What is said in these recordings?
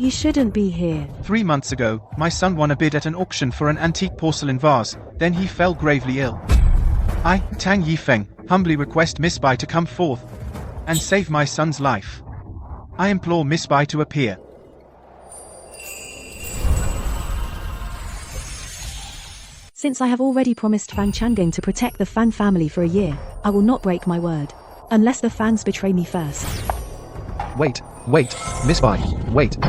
You shouldn't be here. 3 months ago, my son won a bid at an auction for an antique porcelain vase, then he fell gravely ill. I, Tang Yifeng, humbly request Miss Bai to come forth and save my son's life. I implore Miss Bai to appear. Since I have already promised Fang Changgeng to protect the Fang family for a year, I will not break my word. Unless the Fangs betray me first. Wait, Miss Bai, wait.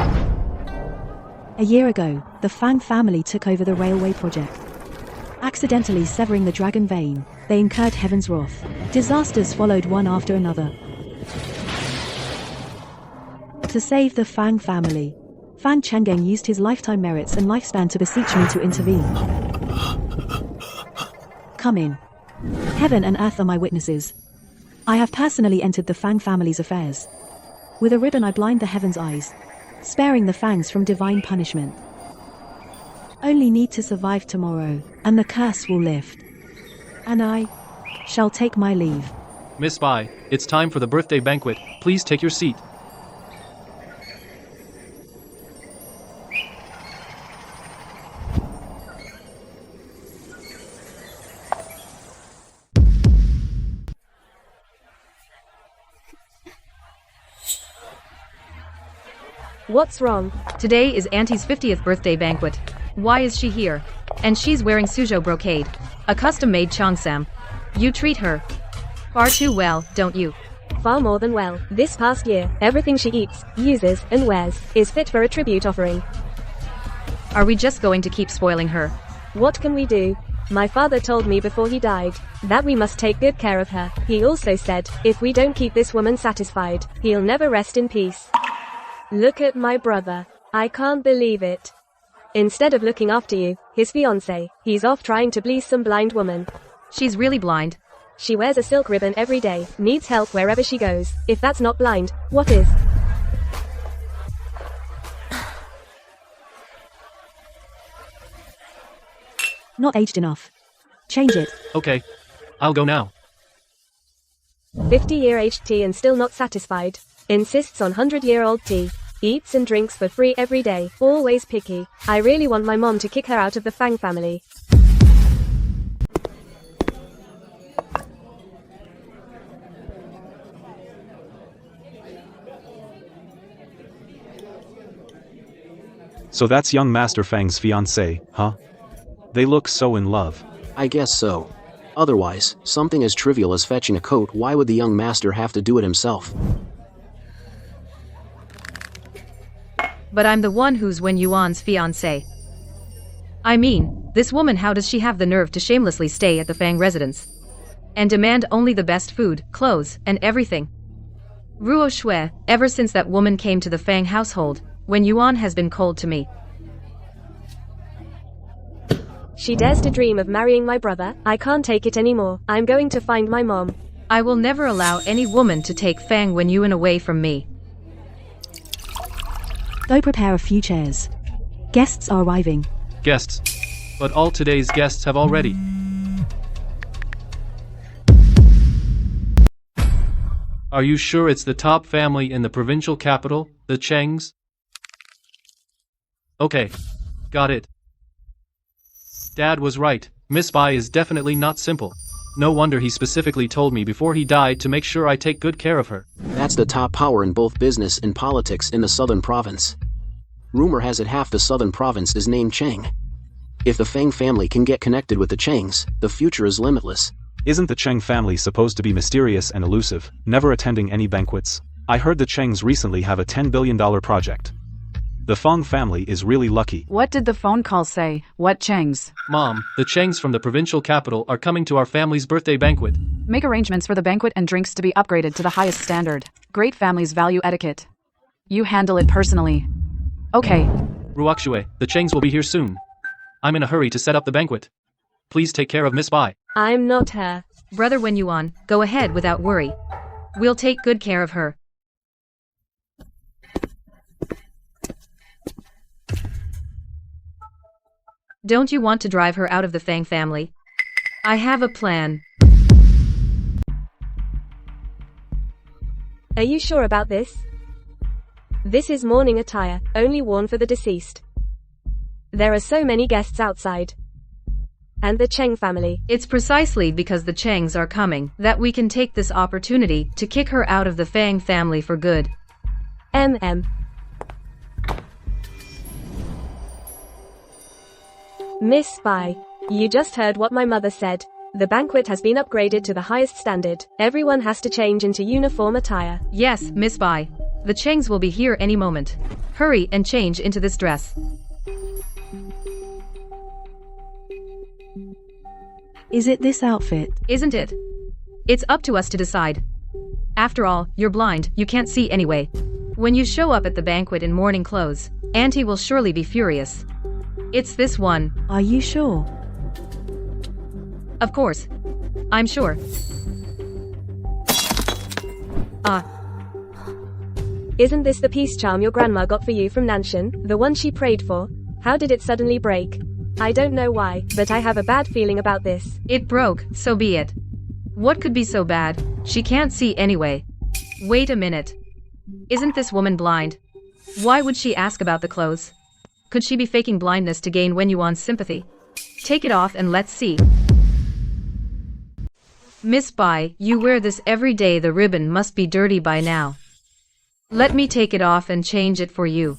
A year ago, the Fang family took over the railway project. Accidentally severing the dragon vein, they incurred heaven's wrath. Disasters followed one after another. To save the Fang family, Fang Changgeng used his lifetime merits and lifespan to beseech me to intervene. Come in. Heaven and earth are my witnesses. I have personally entered the Fang family's affairs. With a ribbon I blind the heaven's eyes, sparing the Fangs from divine punishment. Only need to survive tomorrow, and the curse will lift. And I shall take my leave. Miss Bai, it's time for the birthday banquet. Please take your seat. What's wrong? Today is Auntie's 50th birthday banquet. Why is she here? And she's wearing Suzhou brocade, a custom-made cheongsam. You treat her far too well, don't you? Far more than well. This past year, everything she eats, uses, and wears is fit for a tribute offering. Are we just going to keep spoiling her? What can we do? My father told me before he died that we must take good care of her. He also said, if we don't keep this woman satisfied, he'll never rest in peace. Look at my brother. I can't believe it. Instead of looking after you, his fiancée, he's off trying to please some blind woman. She's really blind. She wears a silk ribbon every day, needs help wherever she goes. If that's not blind, what is? Not aged enough. Change it. Okay. I'll go now. 50-year aged tea and still not satisfied. Insists on 100-year-old tea. Eats and drinks for free every day. Always picky. I really want my mom to kick her out of the Fang family. So that's young Master Fang's fiancée, huh? They look so in love. I guess so. Otherwise, something as trivial as fetching a coat, why would the young master have to do it himself? But I'm the one who's Wen Yuan's fiancé. I mean, this woman, how does she have the nerve to shamelessly stay at the Fang residence? And demand only the best food, clothes, and everything. Ruo Shui, ever since that woman came to the Fang household, Wen Yuan has been cold to me. She dares to dream of marrying my brother. I can't take it anymore. I'm going to find my mom. I will never allow any woman to take Fang Wen Yuan away from me. Go prepare a few chairs. Guests are arriving. Guests. But all today's guests have already. Are you sure it's the top family in the provincial capital, the Chengs? Okay. Got it. Dad was right. Miss Bai is definitely not simple. No wonder he specifically told me before he died to make sure I take good care of her. That's the top power in both business and politics in the southern province. Rumor has it half the southern province is named Cheng. If the Fang family can get connected with the Chengs, the future is limitless. Isn't the Cheng family supposed to be mysterious and elusive, never attending any banquets? I heard the Chengs recently have a $10 billion project. The Fang family is really lucky. What did the phone call say? What Chengs? Mom, the Chengs from the provincial capital are coming to our family's birthday banquet. Make arrangements for the banquet and drinks to be upgraded to the highest standard. Great families value etiquette. You handle it personally. Okay. Ruoxue, the Chengs will be here soon. I'm in a hurry to set up the banquet. Please take care of Miss Bai. I'm not her. Brother Wen Yuan, go ahead without worry. We'll take good care of her. Don't you want to drive her out of the Fang family? I have a plan. Are you sure about this? This is mourning attire, only worn for the deceased. There are so many guests outside. And the Cheng family. It's precisely because the Chengs are coming that we can take this opportunity to kick her out of the Fang family for good. Miss Spy, you just heard what my mother said. The banquet has been upgraded to the highest standard. Everyone has to change into uniform attire. Yes, Miss Bai. The Chengs will be here any moment. Hurry and change into this dress. Is it this outfit? Isn't it? It's up to us to decide. After all, you're blind, you can't see anyway. When you show up at the banquet in morning clothes, Auntie will surely be furious. It's this one. Are you sure? Of course. I'm sure. Isn't this the peace charm your grandma got for you from Nanshan, the one she prayed for? How did it suddenly break? I don't know why, but I have a bad feeling about this. It broke, so be it. What could be so bad? She can't see anyway. Wait a minute. Isn't this woman blind? Why would she ask about the clothes? Could she be faking blindness to gain Wen Yuan's sympathy? Take it off and let's see. Miss Bai, you wear this every day. The ribbon must be dirty by now. Let me take it off and change it for you.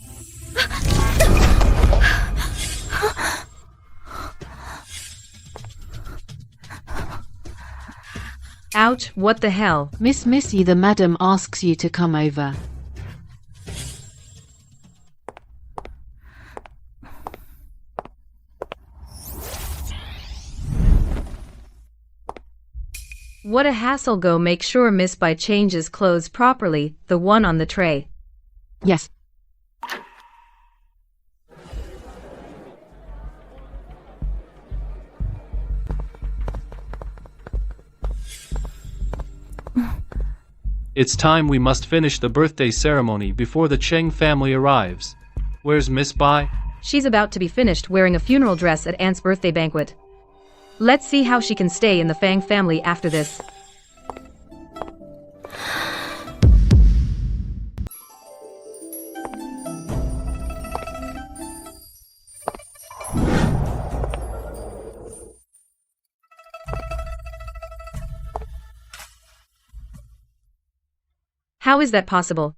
Ouch, what the hell? Miss Missy, the madam asks you to come over. What a hassle. Go make sure Miss Bai changes clothes properly, the one on the tray. Yes. It's time. We must finish the birthday ceremony before the Cheng family arrives. Where's Miss Bai? She's about to be finished wearing a funeral dress at Aunt's birthday banquet. Let's see how she can stay in the Fang family after this. How is that possible?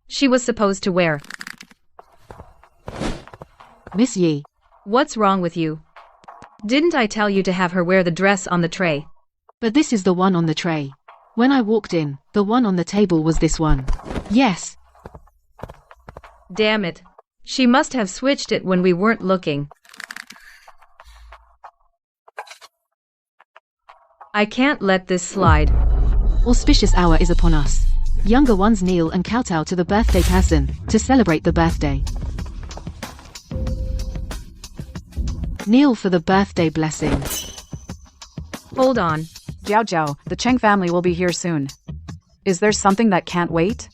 She was supposed to wear. Miss Yi. What's wrong with you? Didn't I tell you to have her wear the dress on the tray? But this is the one on the tray. When I walked in, the one on the table was this one. Yes. Damn it. She must have switched it when we weren't looking. I can't let this slide. Auspicious hour is upon us. Younger ones kneel and kowtow to the birthday person to celebrate the birthday. Kneel for the birthday blessing. Hold on. Jiao Jiao, the Cheng family will be here soon. Is there something that can't wait?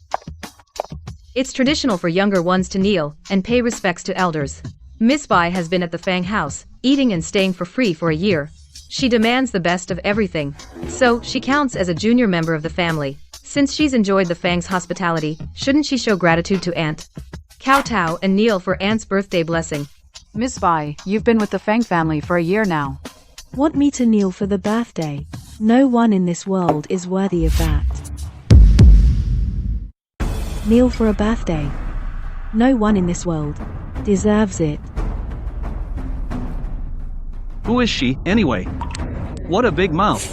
It's traditional for younger ones to kneel and pay respects to elders. Miss Bai has been at the Fang house, eating and staying for free for a year. She demands the best of everything. So, she counts as a junior member of the family. Since she's enjoyed the Fang's hospitality, shouldn't she show gratitude to Aunt? Kowtow and kneel for Aunt's birthday blessing. Miss Bai, you've been with the Fang family for a year now. Want me to kneel for the birthday? No one in this world is worthy of that. Kneel for a birthday. No one in this world deserves it. Who is she, anyway? What a big mouth.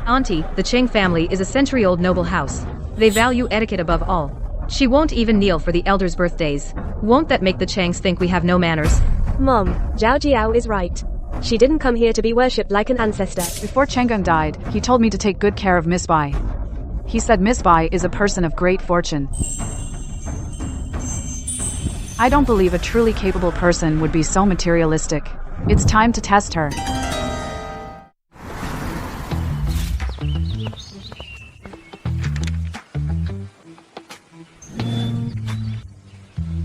Auntie, the Cheng family is a century-old noble house. They value etiquette above all. She won't even kneel for the elders' birthdays. Won't that make the Chengs think we have no manners? Mom, Zhao Jiao is right. She didn't come here to be worshipped like an ancestor. Before Chang'an died, he told me to take good care of Miss Bai. He said Miss Bai is a person of great fortune. I don't believe a truly capable person would be so materialistic. It's time to test her.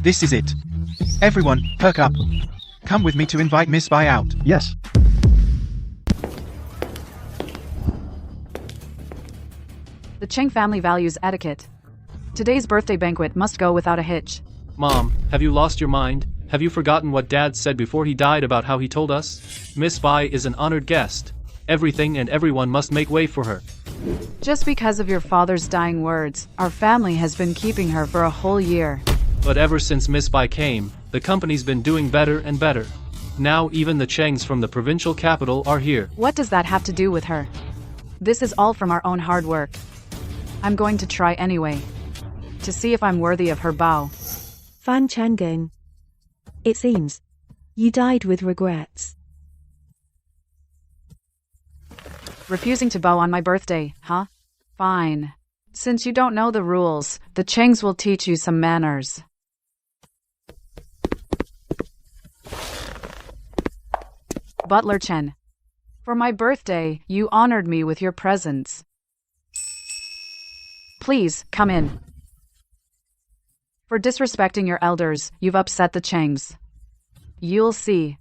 This is it. Everyone, perk up. Come with me to invite Miss Bai out. Yes. The Cheng family values etiquette. Today's birthday banquet must go without a hitch. Mom, have you lost your mind? Have you forgotten what Dad said before he died about how he told us? Miss Bai is an honored guest. Everything and everyone must make way for her. Just because of your father's dying words, our family has been keeping her for a whole year. But ever since Miss Bai came, the company's been doing better and better. Now even the Chengs from the provincial capital are here. What does that have to do with her? This is all from our own hard work. I'm going to try anyway. To see if I'm worthy of her bow. Fan Changeng. It seems you died with regrets. Refusing to bow on my birthday, huh? Fine. Since you don't know the rules, the Chengs will teach you some manners. Butler Chen. For my birthday, you honored me with your presence. Please, come in. For disrespecting your elders, you've upset the Chengs. You'll see.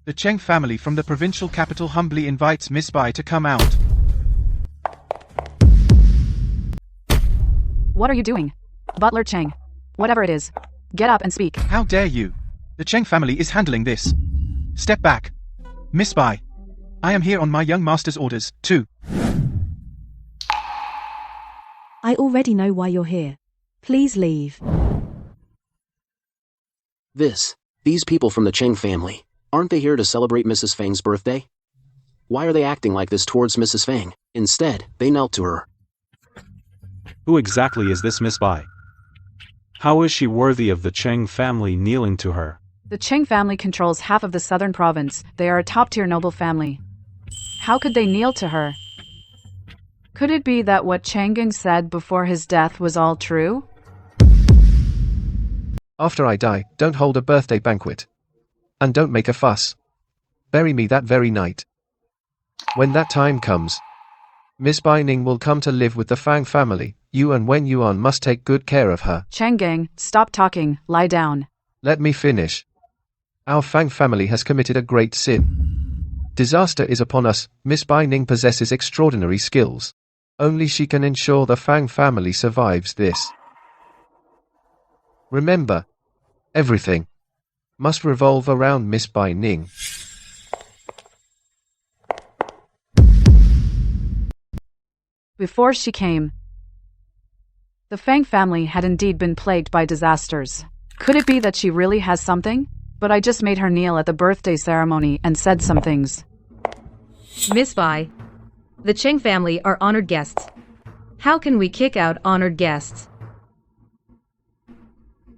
The Cheng family from the provincial capital humbly invites Miss Bai to come out. What are you doing? Butler Cheng. Whatever it is. Get up and speak. How dare you? The Cheng family is handling this. Step back. Miss Bai. I am here on my young master's orders, too. I already know why you're here. Please leave. These people from the Cheng family, aren't they here to celebrate Mrs. Fang's birthday? Why are they acting like this towards Mrs. Fang? Instead, they knelt to her. Who exactly is this Miss Bai? How is she worthy of the Cheng family kneeling to her? The Cheng family controls half of the southern province. They are a top-tier noble family. How could they kneel to her? Could it be that what Changeng said before his death was all true? After I die, don't hold a birthday banquet. And don't make a fuss. Bury me that very night. When that time comes, Miss Bai Ning will come to live with the Fang family. You and Wen Yuan must take good care of her. Changeng, stop talking, lie down. Let me finish. Our Fang family has committed a great sin. Disaster is upon us. Miss Bai Ning possesses extraordinary skills. Only she can ensure the Fang family survives this. Remember, everything must revolve around Miss Bai Ning. Before she came, the Fang family had indeed been plagued by disasters. Could it be that she really has something? But I just made her kneel at the birthday ceremony and said some things. Miss Bai, the Cheng family are honored guests. How can we kick out honored guests?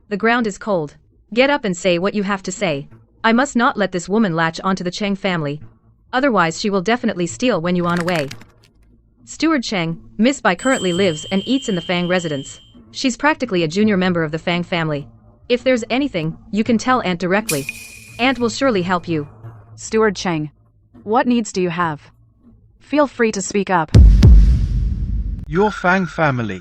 The ground is cold. Get up and say what you have to say. I must not let this woman latch onto the Cheng family. Otherwise she will definitely steal Wen Yuan away. Steward Cheng, Miss Bai currently lives and eats in the Fang residence. She's practically a junior member of the Fang family. If there's anything, you can tell Aunt directly. Aunt will surely help you. Steward Cheng, what needs do you have? Feel free to speak up. Your Fang family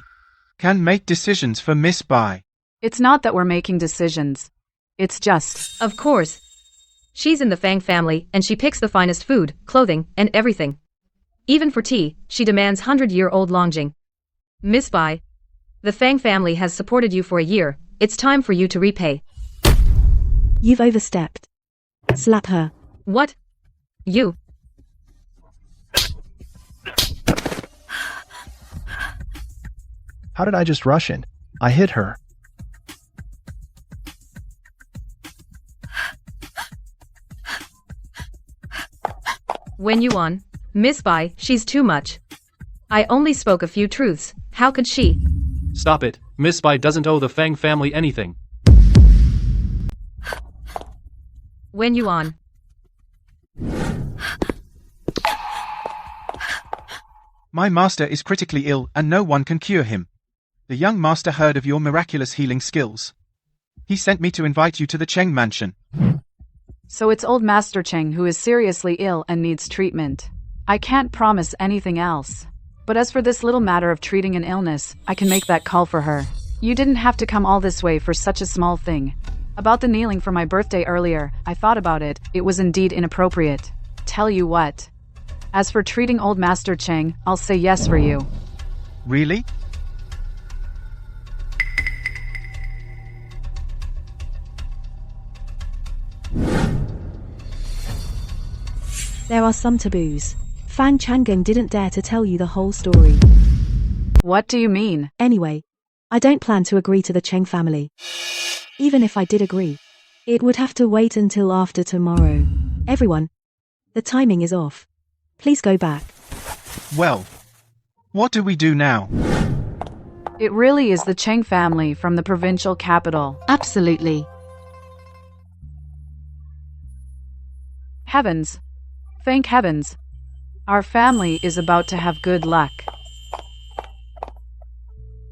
can make decisions for Miss Bai. It's not that we're making decisions. It's just... Of course. She's in the Fang family and she picks the finest food, clothing, and everything. Even for tea, she demands 100-year-old Longjing. Miss Bai, the Fang family has supported you for a year. It's time for you to repay. You've overstepped. Slap her. What? You? How did I just rush in? I hit her. Wen Yuan, Miss Bai, she's too much. I only spoke a few truths. How could she? Stop it. Miss Bai doesn't owe the Fang family anything. Wen Yuan. My master is critically ill and no one can cure him. The young master heard of your miraculous healing skills. He sent me to invite you to the Cheng mansion. So it's old Master Cheng who is seriously ill and needs treatment. I can't promise anything else. But as for this little matter of treating an illness, I can make that call for her. You didn't have to come all this way for such a small thing. About the kneeling for my birthday earlier, I thought about it. It was indeed inappropriate. Tell you what. As for treating old Master Cheng, I'll say yes for you. Really? There are some taboos. Fang Changgeng didn't dare to tell you the whole story. What do you mean? Anyway, I don't plan to agree to the Cheng family. Even if I did agree, it would have to wait until after tomorrow. Everyone, the timing is off. Please go back. Well, what do we do now? It really is the Cheng family from the provincial capital. Absolutely. Heavens. Thank heavens. Our family is about to have good luck.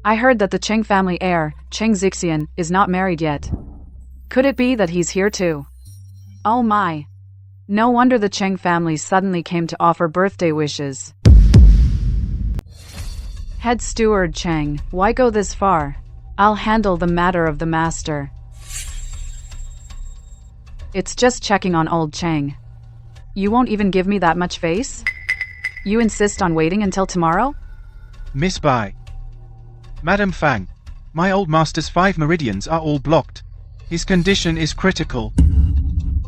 I heard that the Cheng family heir, Cheng Zixian, is not married yet. Could it be that he's here too? Oh my. No wonder the Cheng family suddenly came to offer birthday wishes. Head Steward Cheng, why go this far? I'll handle the matter of the master. It's just checking on old Cheng. You won't even give me that much face? You insist on waiting until tomorrow? Miss Bai. Madam Fang, my old master's 5 meridians are all blocked. His condition is critical.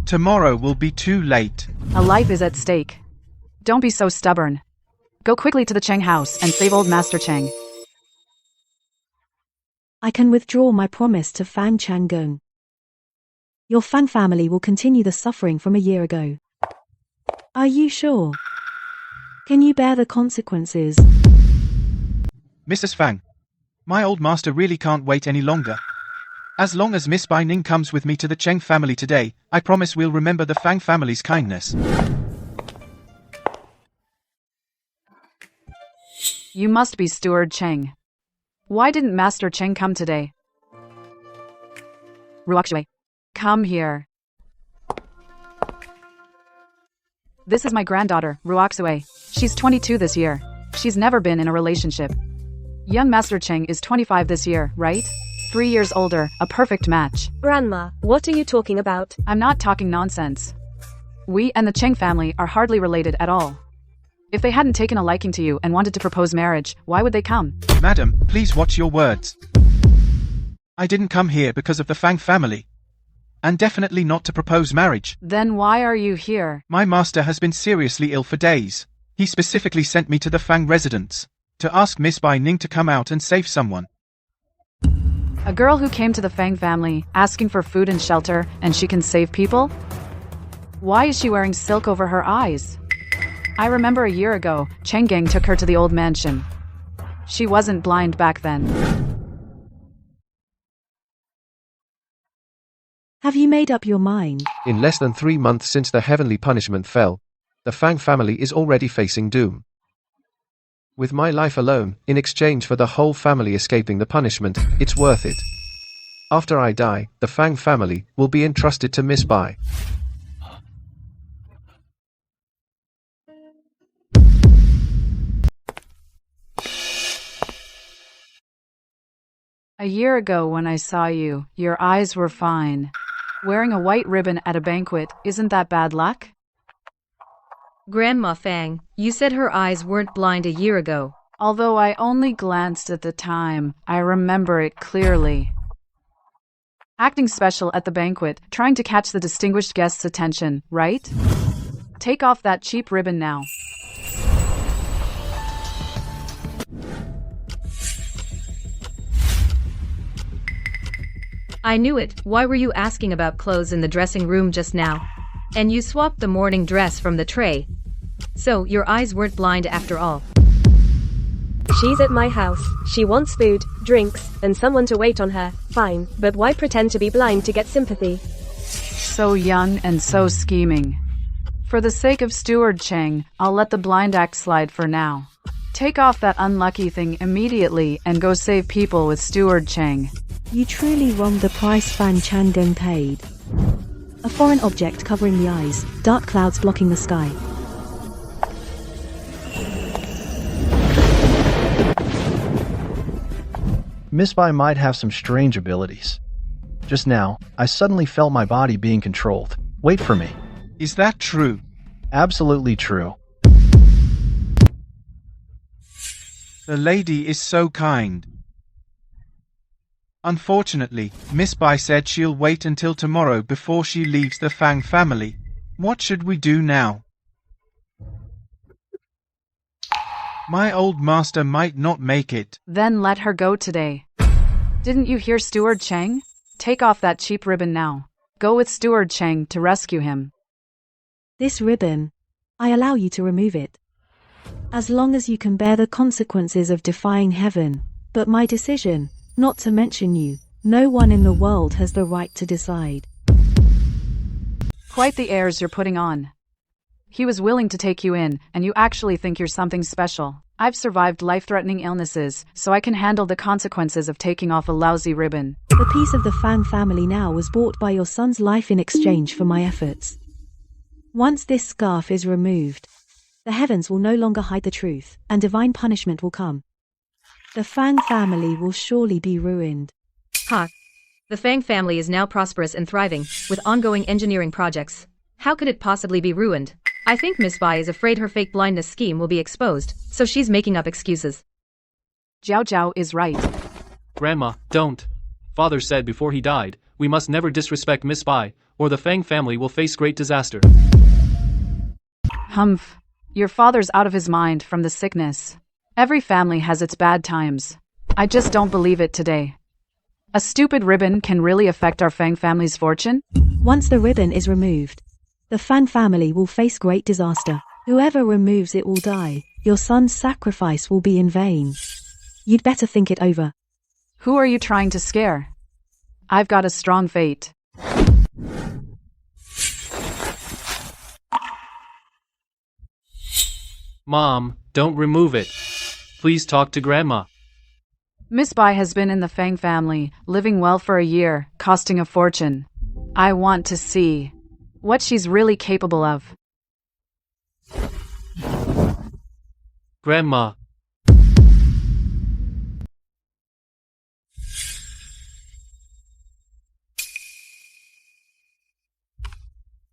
Tomorrow will be too late. A life is at stake. Don't be so stubborn. Go quickly to the Cheng house and save old Master Cheng. I can withdraw my promise to Fang Changgeng. Your Fang family will continue the suffering from a year ago. Are you sure? Can you bear the consequences? Mrs. Fang, my old master really can't wait any longer. As long as Miss Bai Ning comes with me to the Cheng family today, I promise we'll remember the Fang family's kindness. You must be Steward Cheng. Why didn't Master Cheng come today? Ruoxue, come here. This is my granddaughter, Ruoxue. She's 22 this year. She's never been in a relationship. Young Master Cheng is 25 this year, right? 3 years older, a perfect match. Grandma, what are you talking about? I'm not talking nonsense. We and the Cheng family are hardly related at all. If they hadn't taken a liking to you and wanted to propose marriage, why would they come? Madam, please watch your words. I didn't come here because of the Fang family. And definitely not to propose marriage. Then why are you here? My master has been seriously ill for days. He specifically sent me to the Fang residence to ask Miss Bai Ning to come out and save someone. A girl who came to the Fang family, asking for food and shelter, and she can save people? Why is she wearing silk over her eyes? I remember a year ago, Cheng Gang took her to the old mansion. She wasn't blind back then. Have you made up your mind? In less than 3 months since the heavenly punishment fell, the Fang family is already facing doom. With my life alone, in exchange for the whole family escaping the punishment, it's worth it. After I die, the Fang family will be entrusted to Miss Bai. A year ago when I saw you, your eyes were fine. Wearing a white ribbon at a banquet, isn't that bad luck? Grandma Fang, you said her eyes weren't blind a year ago. Although I only glanced at the time, I remember it clearly. Acting special at the banquet, trying to catch the distinguished guest's attention, right? Take off that cheap ribbon now. I knew it. Why were you asking about clothes in the dressing room just now? And you swapped the morning dress from the tray. So, your eyes weren't blind after all. She's at my house. She wants food, drinks, and someone to wait on her. Fine, but why pretend to be blind to get sympathy? So young and so scheming. For the sake of Steward Cheng, I'll let the blind act slide for now. Take off that unlucky thing immediately and go save people with Steward Cheng. You truly wronged the price Fang Changgeng paid. A foreign object covering the eyes, dark clouds blocking the sky. Miss Bai might have some strange abilities. Just now, I suddenly felt my body being controlled. Wait for me. Is that true? Absolutely true. The lady is so kind. Unfortunately, Miss Bai said she'll wait until tomorrow before she leaves the Fang family. What should we do now? My old master might not make it. Then let her go today. Didn't you hear Steward Cheng? Take off that cheap ribbon now. Go with Steward Cheng to rescue him. This ribbon, I allow you to remove it. As long as you can bear the consequences of defying heaven. But my decision, not to mention you, no one in the world has the right to decide. Quite the airs you're putting on. He was willing to take you in, and you actually think you're something special. I've survived life-threatening illnesses, so I can handle the consequences of taking off a lousy ribbon. The piece of the Fang family now was bought by your son's life in exchange for my efforts. Once this scarf is removed, the heavens will no longer hide the truth, and divine punishment will come. The Fang family will surely be ruined. Ha! The Fang family is now prosperous and thriving, with ongoing engineering projects. How could it possibly be ruined? I think Miss Bai is afraid her fake blindness scheme will be exposed, so she's making up excuses. Jiao Jiao is right. Grandma, don't. Father said before he died, we must never disrespect Miss Bai, or the Fang family will face great disaster. Humph. Your father's out of his mind from the sickness. Every family has its bad times. I just don't believe it today. A stupid ribbon can really affect our Fang family's fortune? Once the ribbon is removed, the Fang family will face great disaster. Whoever removes it will die. Your son's sacrifice will be in vain. You'd better think it over. Who are you trying to scare? I've got a strong fate. Mom, don't remove it. Please talk to Grandma. Miss Bai has been in the Fang family, living well for a year, costing a fortune. I want to see what she's really capable of. Grandma.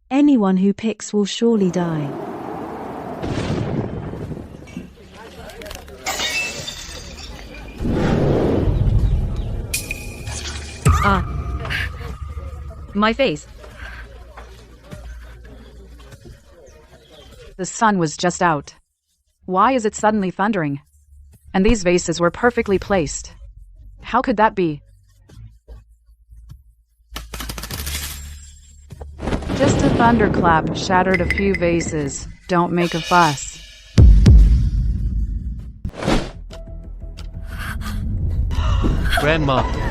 Anyone who picks will surely die. My face. The sun was just out. Why is it suddenly thundering? And these vases were perfectly placed. How could that be? Just a thunderclap shattered a few vases. Don't make a fuss. Grandma.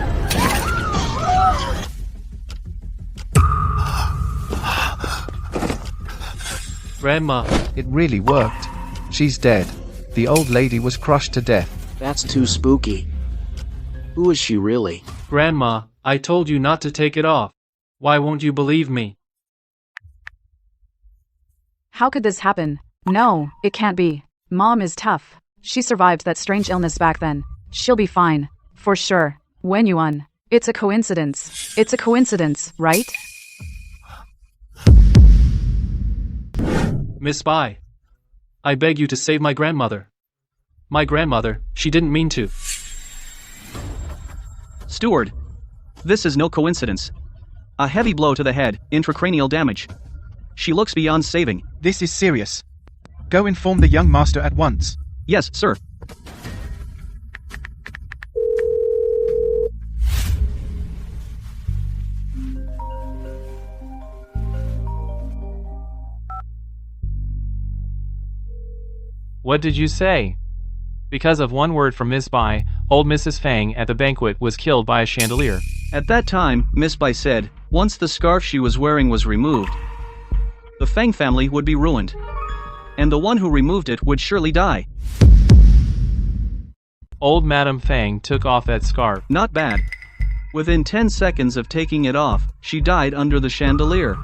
Grandma. It really worked. She's dead. The old lady was crushed to death. That's too spooky. Who is she really? Grandma, I told you not to take it off. Why won't you believe me? How could this happen? No, it can't be. Mom is tough. She survived that strange illness back then. She'll be fine. For sure. Wen Yuan. It's a coincidence. It's a coincidence, right? Miss Bai. I beg you to save my grandmother. My grandmother, she didn't mean to. Steward. This is no coincidence. A heavy blow to the head, intracranial damage. She looks beyond saving. This is serious. Go inform the young master at once. Yes, sir. What did you say? Because of one word from Miss Bai, old Mrs. Fang at the banquet was killed by a chandelier. At that time, Miss Bai said, once the scarf she was wearing was removed, the Fang family would be ruined. And the one who removed it would surely die. Old Madame Fang took off that scarf. Not bad. Within 10 seconds of taking it off, she died under the chandelier.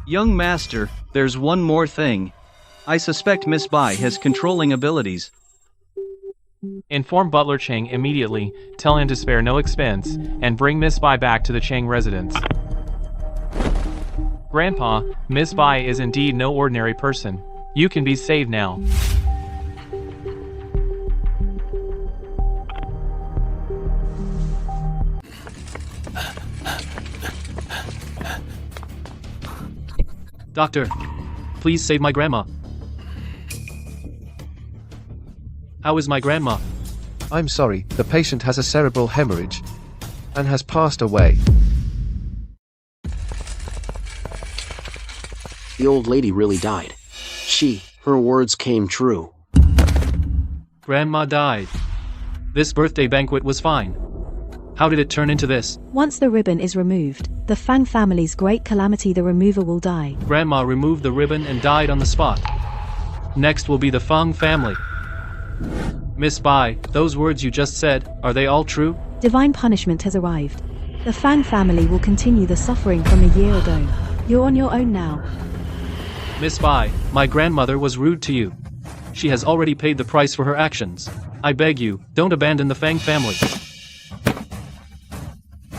Young master, there's one more thing. I suspect Miss Bai has controlling abilities. Inform Butler Cheng immediately, tell him to spare no expense, and bring Miss Bai back to the Cheng residence. Grandpa, Miss Bai is indeed no ordinary person. You can be saved now. Doctor, please save my grandma. How is my grandma? I'm sorry, the patient has a cerebral hemorrhage and has passed away. The old lady really died. Her words came true. Grandma died. This birthday banquet was fine. How did it turn into this? Once the ribbon is removed, the Fang family's great calamity, the remover will die. Grandma removed the ribbon and died on the spot. Next will be the Fang family. Miss Bai, those words you just said, are they all true? Divine punishment has arrived. The Fang family will continue the suffering from a year ago. You're on your own now. Miss Bai, my grandmother was rude to you. She has already paid the price for her actions. I beg you, don't abandon the Fang family.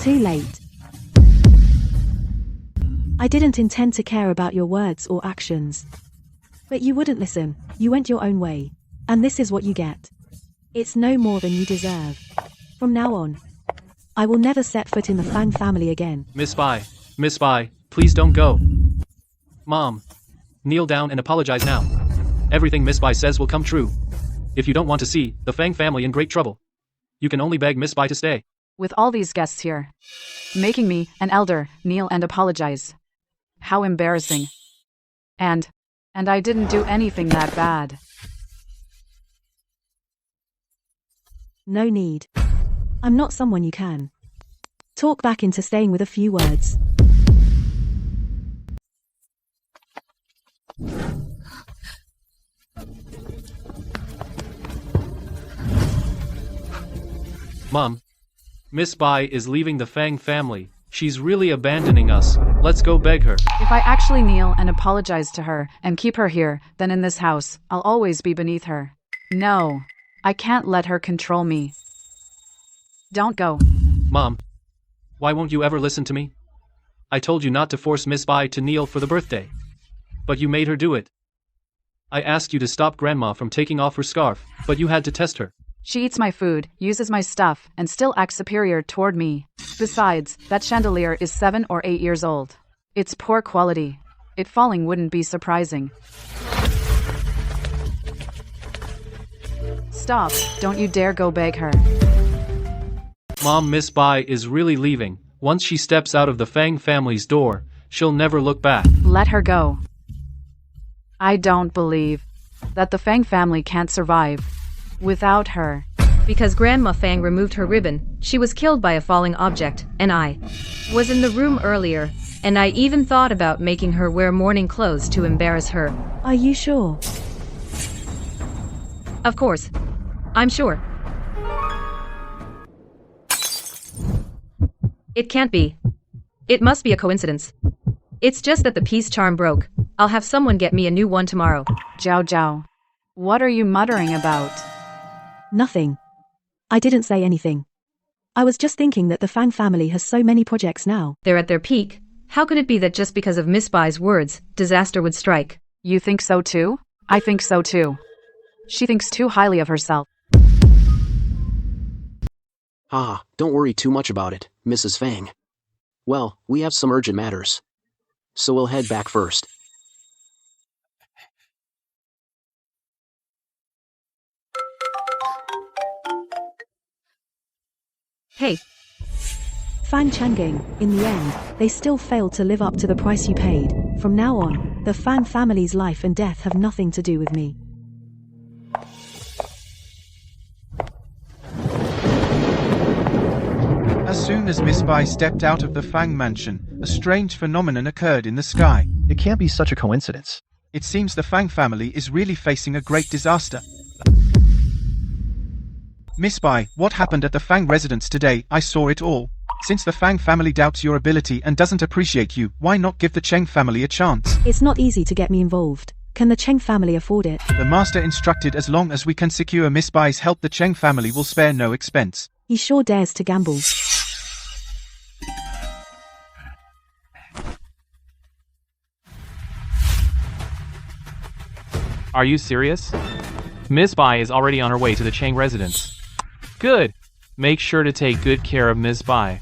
Too late. I didn't intend to care about your words or actions. But you wouldn't listen. You went your own way. And this is what you get. It's no more than you deserve. From now on, I will never set foot in the Fang family again. Miss Bai, please don't go. Mom, kneel down and apologize now. Everything Miss Bai says will come true. If you don't want to see the Fang family in great trouble, you can only beg Miss Bai to stay. With all these guests here, making me, an elder, kneel and apologize. How embarrassing. And I didn't do anything that bad. No need. I'm not someone you can talk back into staying with a few words. Mom, Miss Bai is leaving the Fang family. She's really abandoning us. Let's go beg her. If I actually kneel and apologize to her and keep her here, then in this house, I'll always be beneath her. No, I can't let her control me. Don't go. Mom, why won't you ever listen to me? I told you not to force Miss Bai to kneel for the birthday. But you made her do it. I asked you to stop Grandma from taking off her scarf, but you had to test her. She eats my food, uses my stuff, and still acts superior toward me. Besides, that chandelier is 7 or 8 years old. It's poor quality. It falling wouldn't be surprising. Stop, don't you dare go beg her. Mom, Miss Bai is really leaving. Once she steps out of the Fang family's door, she'll never look back. Let her go. I don't believe that the Fang family can't survive without her. Because Grandma Fang removed her ribbon, she was killed by a falling object, and I was in the room earlier, and I even thought about making her wear mourning clothes to embarrass her. Are you sure? Of course. I'm sure. It can't be. It must be a coincidence. It's just that the peace charm broke. I'll have someone get me a new one tomorrow. Jiao Jiao. What are you muttering about? Nothing. I didn't say anything. I was just thinking that the Fang family has so many projects now. They're at their peak. How could it be that just because of Miss Bai's words, disaster would strike? You think so too? I think so too. She thinks too highly of herself. Don't worry too much about it, Mrs. Fang. Well, we have some urgent matters. So we'll head back first. Hey. Fang Changing, in the end, they still failed to live up to the price you paid. From now on, the Fang family's life and death have nothing to do with me. As soon as Miss Bai stepped out of the Fang mansion, a strange phenomenon occurred in the sky. It can't be such a coincidence. It seems the Fang family is really facing a great disaster. Miss Bai, what happened at the Fang residence today? I saw it all. Since the Fang family doubts your ability and doesn't appreciate you, why not give the Cheng family a chance? It's not easy to get me involved. Can the Cheng family afford it? The master instructed as long as we can secure Miss Bai's help, the Cheng family will spare no expense. He sure dares to gamble. Are you serious? Miss Bai is already on her way to the Chang residence. Good. Make sure to take good care of Miss Bai,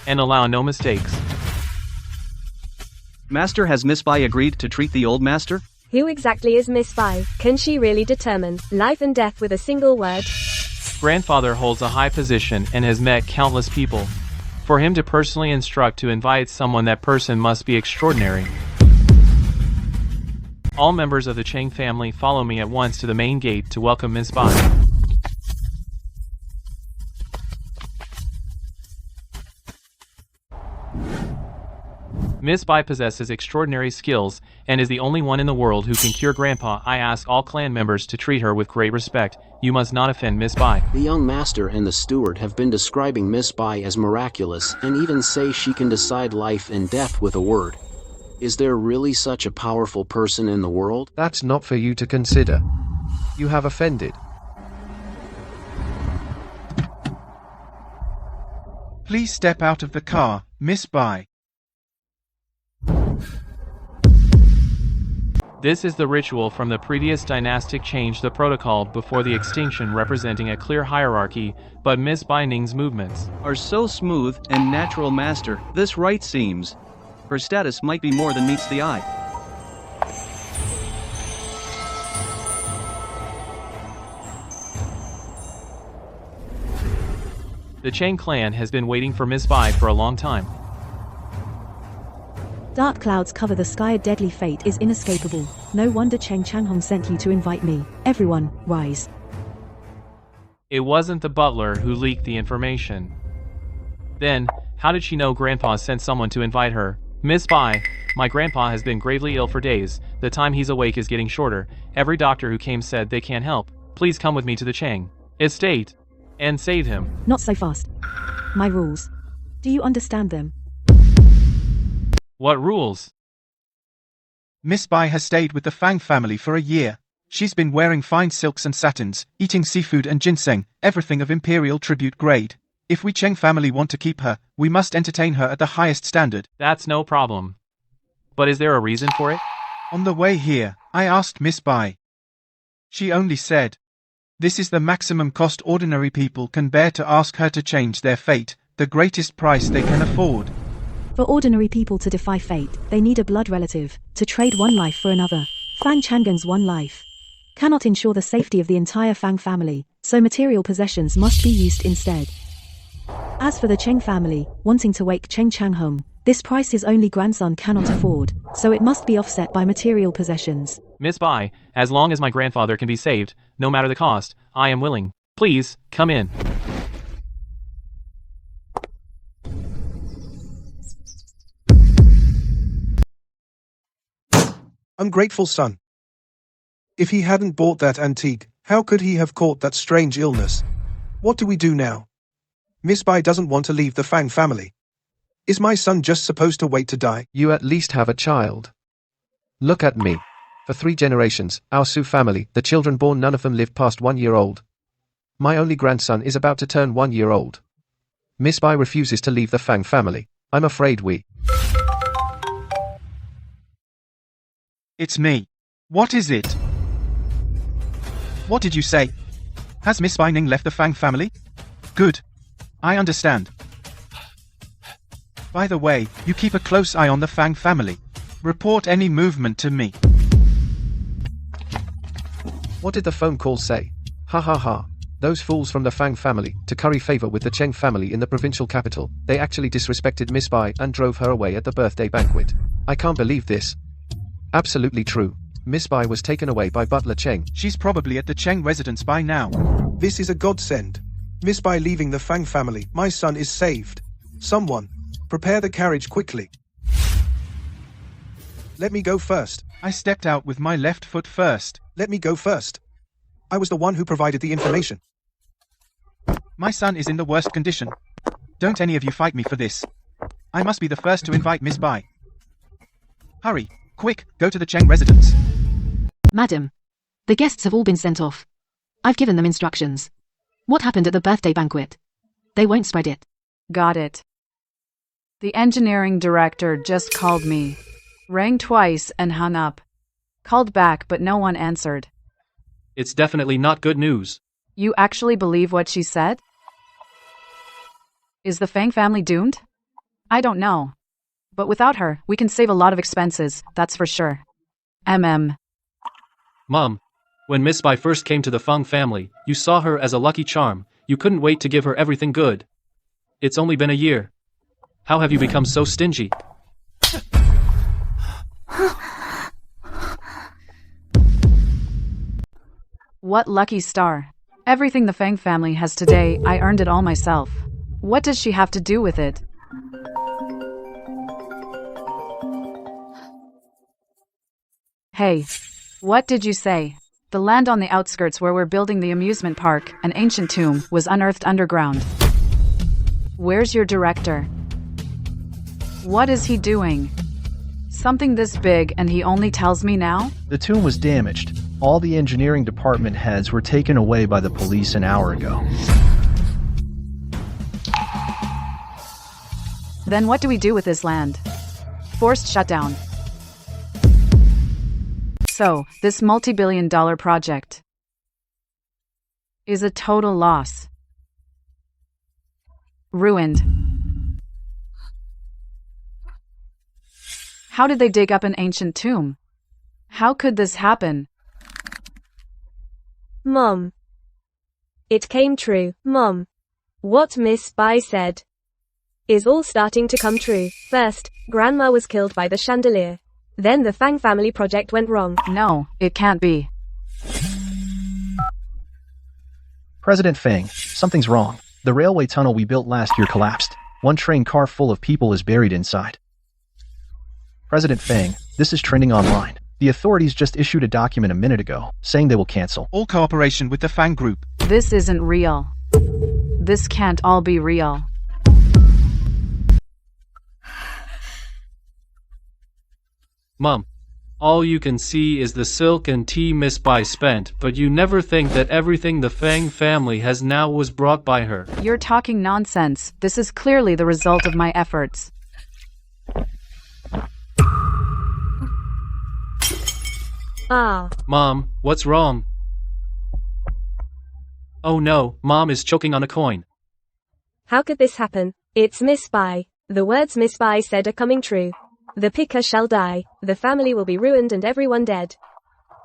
and allow no mistakes. Master, has Miss Bai agreed to treat the old master? Who exactly is Miss Bai? Can she really determine life and death with a single word? Grandfather holds a high position and has met countless people. For him to personally instruct to invite someone, that person must be extraordinary. All members of the Cheng family follow me at once to the main gate to welcome Miss Bai. Miss Bai possesses extraordinary skills and is the only one in the world who can cure Grandpa. I ask all clan members to treat her with great respect. You must not offend Miss Bai. The young master and the steward have been describing Miss Bai as miraculous and even say she can decide life and death with a word. Is there really such a powerful person in the world? That's not for you to consider. You have offended. Please step out of the car, Miss Bai. This is the ritual from the previous dynastic change, the protocol before the extinction, representing a clear hierarchy, but Miss Bai Ning's movements Are so smooth and natural, master. This right seems. Her status might be more than meets the eye. The Cheng clan has been waiting for Miss Bai for a long time. Dark clouds cover the sky. A deadly fate is inescapable. No wonder Cheng Changhong sent you to invite me. Everyone, rise. It wasn't the butler who leaked the information. Then, how did she know Grandpa sent someone to invite her? Miss Bai, my grandpa has been gravely ill for days. The time he's awake is getting shorter. Every doctor who came said they can't help. Please come with me to the Cheng estate and save him. Not so fast. My rules. Do you understand them? What rules? Miss Bai has stayed with the Fang family for a year. She's been wearing fine silks and satins, eating seafood and ginseng, everything of imperial tribute grade. If we Cheng family want to keep her, we must entertain her at the highest standard. That's no problem. But is there a reason for it? On the way here, I asked Miss Bai. She only said, "This is the maximum cost ordinary people can bear to ask her to change their fate, the greatest price they can afford." For ordinary people to defy fate, they need a blood relative, to trade one life for another. Fang Changang's one life cannot ensure the safety of the entire Fang family, so material possessions must be used instead. As for the Cheng family, wanting to wake Cheng Changhong, this price his only grandson cannot afford, so it must be offset by material possessions. Miss Bai, as long as my grandfather can be saved, no matter the cost, I am willing. Please, come in. Ungrateful son. If he hadn't bought that antique, how could he have caught that strange illness? What do we do now? Miss Bai doesn't want to leave the Fang family. Is my son just supposed to wait to die? You at least have a child. Look at me. For 3 generations, our Su family, the children born, none of them lived past 1 year old. My only grandson is about to turn 1 year old. Miss Bai refuses to leave the Fang family. I'm afraid we... It's me. What is it? What did you say? Has Miss Bai Ning left the Fang family? Good. I understand. By the way, you keep a close eye on the Fang family. Report any movement to me. What did the phone call say? Ha ha ha. Those fools from the Fang family, to curry favor with the Cheng family in the provincial capital, they actually disrespected Miss Bai and drove her away at the birthday banquet. I can't believe this. Absolutely true. Miss Bai was taken away by Butler Cheng. She's probably at the Cheng residence by now. This is a godsend. Miss Bai leaving the Fang family, my son is saved. Someone, prepare the carriage quickly. Let me go first. I stepped out with my left foot first. Let me go first. I was the one who provided the information. My son is in the worst condition. Don't any of you fight me for this. I must be the first to invite Miss Bai. Hurry, quick, go to the Cheng residence. Madam, the guests have all been sent off. I've given them instructions. What happened at the birthday banquet? They won't spread it. Got it. The engineering director just called me. Rang twice and hung up. Called back but no one answered. It's definitely not good news. You actually believe what she said? Is the Fang family doomed? I don't know. But without her, we can save a lot of expenses, that's for sure. Mom, when Miss Bai first came to the Feng family, you saw her as a lucky charm. You couldn't wait to give her everything good. It's only been a year. How have you become so stingy? What lucky star. Everything the Fang family has today, I earned it all myself. What does she have to do with it? Hey, what did you say? The land on the outskirts where we're building the amusement park, an ancient tomb, was unearthed underground. Where's your director? What is he doing? Something this big and he only tells me now? The tomb was damaged. All the engineering department heads were taken away by the police an hour ago. Then what do we do with this land? Forced shutdown. So, this multi-billion-dollar project is a total loss. Ruined. How did they dig up an ancient tomb? How could this happen? Mom. It came true, Mom. What Miss Bai said is all starting to come true. First, Grandma was killed by the chandelier. Then the Fang family project went wrong. No, it can't be. President Fang, something's wrong. The railway tunnel we built last year collapsed. One train car full of people is buried inside. President Fang, this is trending online. The authorities just issued a document a minute ago, saying they will cancel all cooperation with the Fang group. This isn't real. This can't all be real. Mom, all you can see is the silk and tea Miss Bai spent, but you never think that everything the Fang family has now was brought by her. You're talking nonsense. This is clearly the result of my efforts. Mom, what's wrong? Oh no, Mom is choking on a coin. How could this happen? It's Miss Bai. The words Miss Bai said are coming true. The picker shall die, the family will be ruined and everyone dead.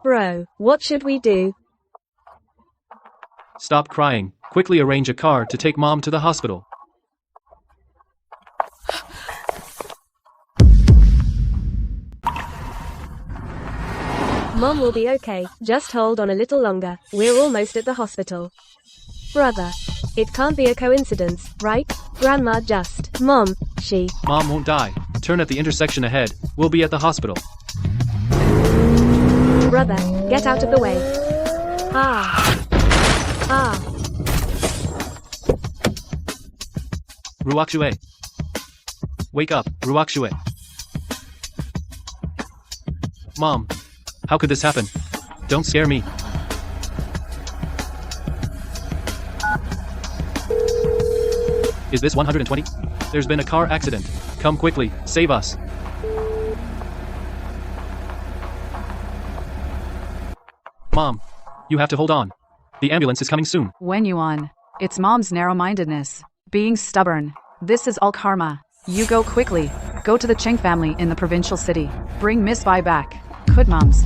Bro, what should we do? Stop crying. Quickly arrange a car to take Mom to the hospital. Mom will be okay, just hold on a little longer, we're almost at the hospital. Brother, it can't be a coincidence, right? Grandma just, Mom won't die. Turn at the intersection ahead, we'll be at the hospital. Brother, get out of the way. Ruakshue. Wake up, Ruakshue. Mom, how could this happen? Don't scare me. Is this 120? There's been a car accident. Come quickly, save us. Mom, you have to hold on. The ambulance is coming soon. Wen Yuan, it's Mom's narrow-mindedness. Being stubborn. This is all karma. You go quickly. Go to the Cheng family in the provincial city. Bring Miss Bai back. Could Moms.